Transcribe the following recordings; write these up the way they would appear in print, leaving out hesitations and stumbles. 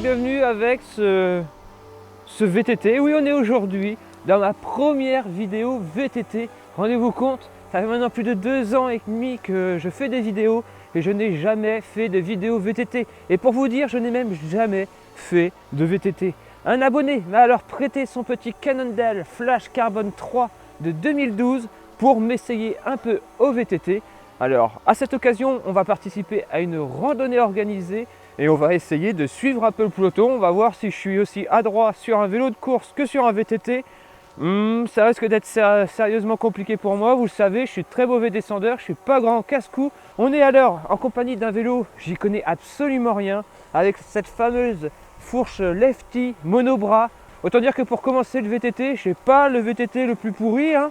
bienvenue avec ce VTT. Oui, on est aujourd'hui dans ma première vidéo VTT. Rendez-vous compte, ça fait maintenant plus de 2 ans et demi que je fais des vidéos et je n'ai jamais fait de vidéo VTT. Et pour vous dire, je n'ai même jamais fait de VTT. Un abonné m'a alors prêté son petit Cannondale Flash Carbon 3 de 2012 pour m'essayer un peu au VTT. Alors, à cette occasion, on va participer à une randonnée organisée et on va essayer de suivre un peu le peloton. On va voir si je suis aussi adroit sur un vélo de course que sur un VTT. Ça risque d'être sérieusement compliqué pour moi. Vous le savez, je suis très mauvais descendeur, je suis pas grand casse-cou. On est alors en compagnie d'un vélo, j'y connais absolument rien, avec cette fameuse fourche lefty monobras. Autant dire que pour commencer le VTT, je sais pas le VTT le plus pourri, hein.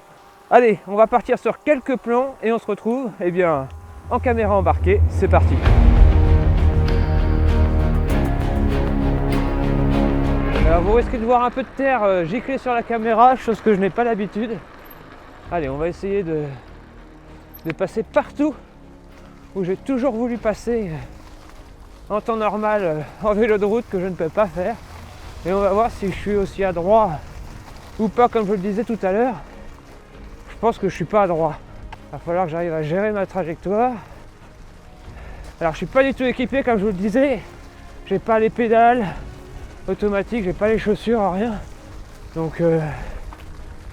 Allez, on va partir sur quelques plans et on se retrouve en caméra embarquée. C'est parti. Alors vous risquez de voir un peu de terre gicler sur la caméra, chose que je n'ai pas l'habitude. Allez, on va essayer de passer partout où j'ai toujours voulu passer en temps normal en vélo de route que je ne peux pas faire. Et on va voir si je suis aussi adroit ou pas comme je le disais tout à l'heure. Je pense que je suis pas adroit. Il va falloir que j'arrive à gérer ma trajectoire. Alors je suis pas du tout équipé comme je vous le disais. J'ai pas les pédales automatiques, j'ai pas les chaussures, rien. Donc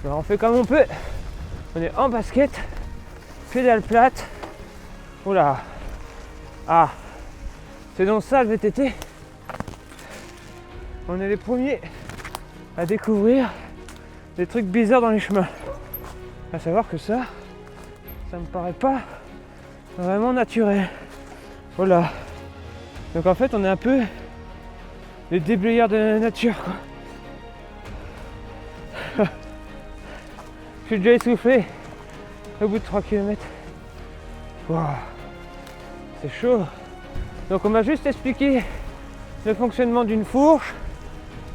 on fait comme on peut. On est en basket, pédale plate. Oula. Ah, c'est donc ça le VTT. On est les premiers à découvrir des trucs bizarres dans les chemins. À savoir que ça me paraît pas vraiment naturel. Voilà. Donc en fait on est un peu les déblayeurs de la nature, quoi. Je suis déjà essoufflé au bout de 3 km. Wow. C'est chaud. Donc on m'a juste expliqué le fonctionnement d'une fourche,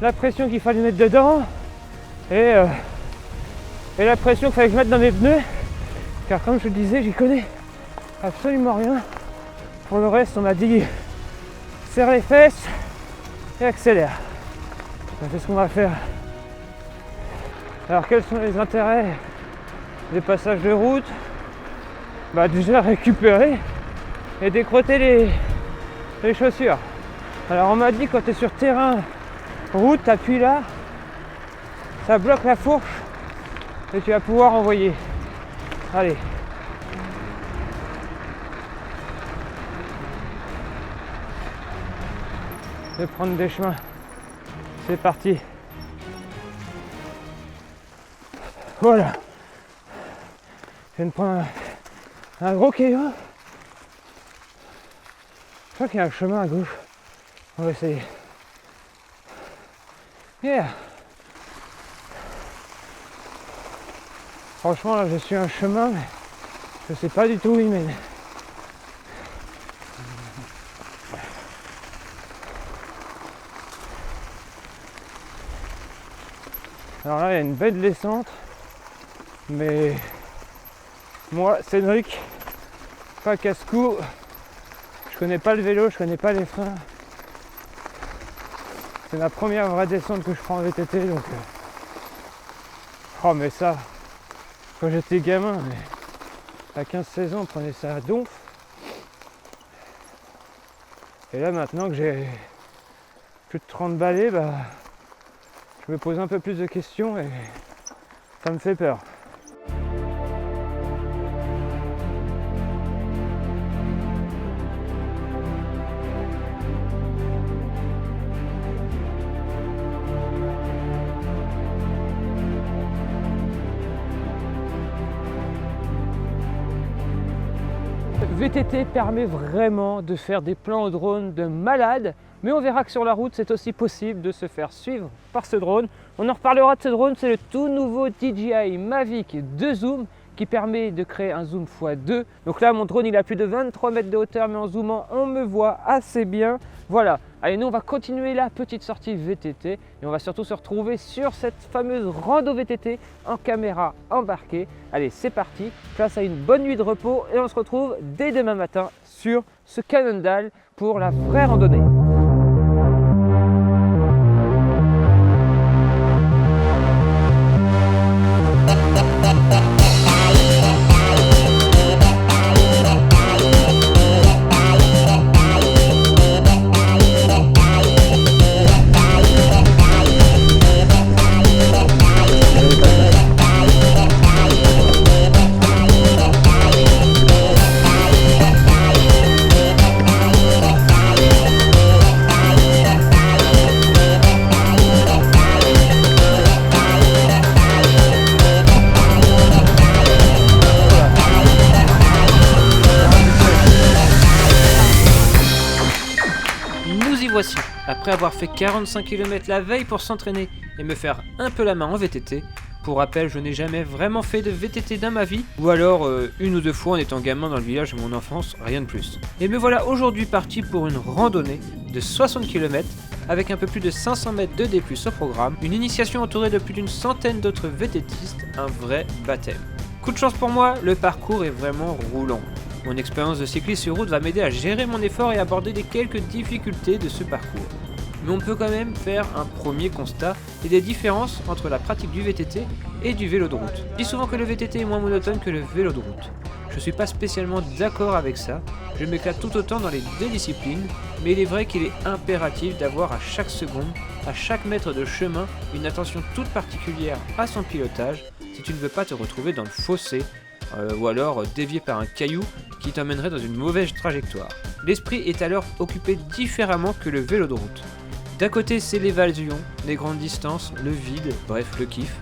la pression qu'il fallait mettre dedans et la pression qu'il fallait que je mette dans mes pneus, car comme je le disais, j'y connais absolument rien. Pour le reste, on m'a dit serre les fesses et accélère. C'est ce qu'on va faire. Alors quels sont les intérêts des passages de route? Déjà récupérer et décrotter les chaussures. Alors on m'a dit quand tu es sur terrain, route, t'appuies là, ça bloque la fourche et tu vas pouvoir envoyer. Allez. De prendre des chemins. C'est parti. Voilà. Je viens de prendre un gros caillou. Je crois qu'il y a un chemin à gauche. On va essayer. Yeah. Franchement là je suis un chemin mais je sais pas du tout où il mène. Alors là il y a une belle descente, mais moi Cédric, pas casse-cou, je connais pas le vélo, je connais pas les freins. C'est ma première vraie descente que je prends en VTT donc oh mais ça, quand j'étais gamin, mais à 15-16 ans on prenait ça à donf. Et là maintenant que j'ai plus de 30 balais, je me pose un peu plus de questions et ça me fait peur. VTT permet vraiment de faire des plans au drone de malade, mais on verra que sur la route c'est aussi possible de se faire suivre par ce drone. On en reparlera de ce drone, c'est le tout nouveau DJI Mavic 2 Zoom qui permet de créer un zoom x2. Donc là mon drone il a plus de 23 mètres de hauteur, mais en zoomant on me voit assez bien. Voilà, allez nous on va continuer la petite sortie VTT et on va surtout se retrouver sur cette fameuse rando VTT en caméra embarquée. Allez c'est parti, place à une bonne nuit de repos et on se retrouve dès demain matin sur ce Cannondale pour la vraie randonnée. Après avoir fait 45 km la veille pour s'entraîner et me faire un peu la main en VTT, pour rappel, je n'ai jamais vraiment fait de VTT dans ma vie, ou alors une ou deux fois en étant gamin dans le village de mon enfance, rien de plus. Et me voilà aujourd'hui parti pour une randonnée de 60 km avec un peu plus de 500 mètres de D+ au programme, une initiation entourée de plus d'une centaine d'autres VTTistes, un vrai baptême. Coup de chance pour moi, le parcours est vraiment roulant. Mon expérience de cycliste sur route va m'aider à gérer mon effort et aborder les quelques difficultés de ce parcours. Mais on peut quand même faire un premier constat et des différences entre la pratique du VTT et du vélo de route. Je dis souvent que le VTT est moins monotone que le vélo de route. Je suis pas spécialement d'accord avec ça, je m'éclate tout autant dans les deux disciplines, mais il est vrai qu'il est impératif d'avoir à chaque seconde, à chaque mètre de chemin, une attention toute particulière à son pilotage si tu ne veux pas te retrouver dans le fossé ou alors dévié par un caillou qui t'emmènerait dans une mauvaise trajectoire. L'esprit est alors occupé différemment que le vélo de route. D'un côté, c'est l'évasion, les grandes distances, le vide, bref, le kiff.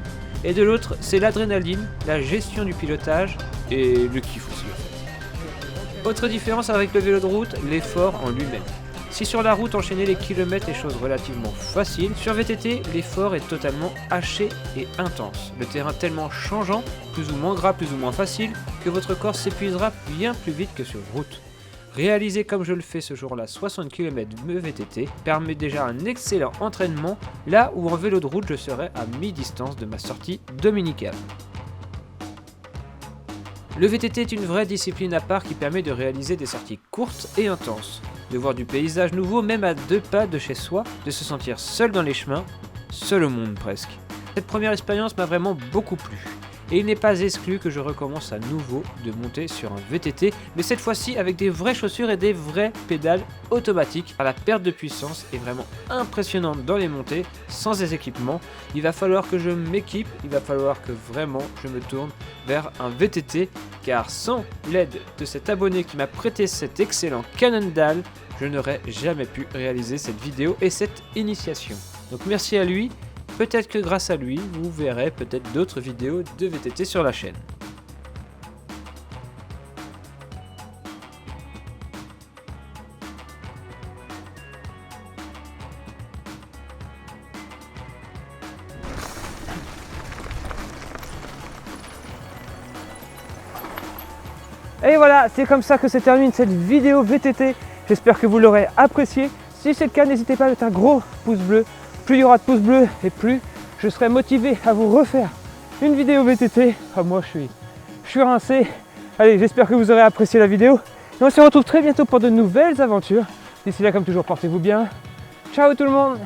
Et de l'autre, c'est l'adrénaline, la gestion du pilotage et le kiff aussi en fait. Autre différence avec le vélo de route, l'effort en lui-même. Si sur la route enchaîner les kilomètres est chose relativement facile, sur VTT, l'effort est totalement haché et intense. Le terrain tellement changeant, plus ou moins gras, plus ou moins facile, que votre corps s'épuisera bien plus vite que sur route. Réaliser comme je le fais ce jour-là 60 km de VTT permet déjà un excellent entraînement, là où en vélo de route je serai à mi-distance de ma sortie dominicale. Le VTT est une vraie discipline à part qui permet de réaliser des sorties courtes et intenses, de voir du paysage nouveau même à 2 pas de chez soi, de se sentir seul dans les chemins, seul au monde presque. Cette première expérience m'a vraiment beaucoup plu. Et il n'est pas exclu que je recommence à nouveau de monter sur un VTT, mais cette fois-ci avec des vraies chaussures et des vraies pédales automatiques, car la perte de puissance est vraiment impressionnante dans les montées, sans ces équipements. Il va falloir que je m'équipe, il va falloir que vraiment je me tourne vers un VTT, car sans l'aide de cet abonné qui m'a prêté cet excellent Cannondale, je n'aurais jamais pu réaliser cette vidéo et cette initiation. Donc merci à lui. Peut-être que grâce à lui, vous verrez peut-être d'autres vidéos de VTT sur la chaîne. Et voilà, c'est comme ça que se termine cette vidéo VTT. J'espère que vous l'aurez apprécié. Si c'est le cas, n'hésitez pas à mettre un gros pouce bleu. Plus il y aura de pouces bleus et plus je serai motivé à vous refaire une vidéo VTT. Ah, moi je suis rincé. Allez, j'espère que vous aurez apprécié la vidéo. Et on se retrouve très bientôt pour de nouvelles aventures. D'ici là, comme toujours, portez-vous bien. Ciao tout le monde!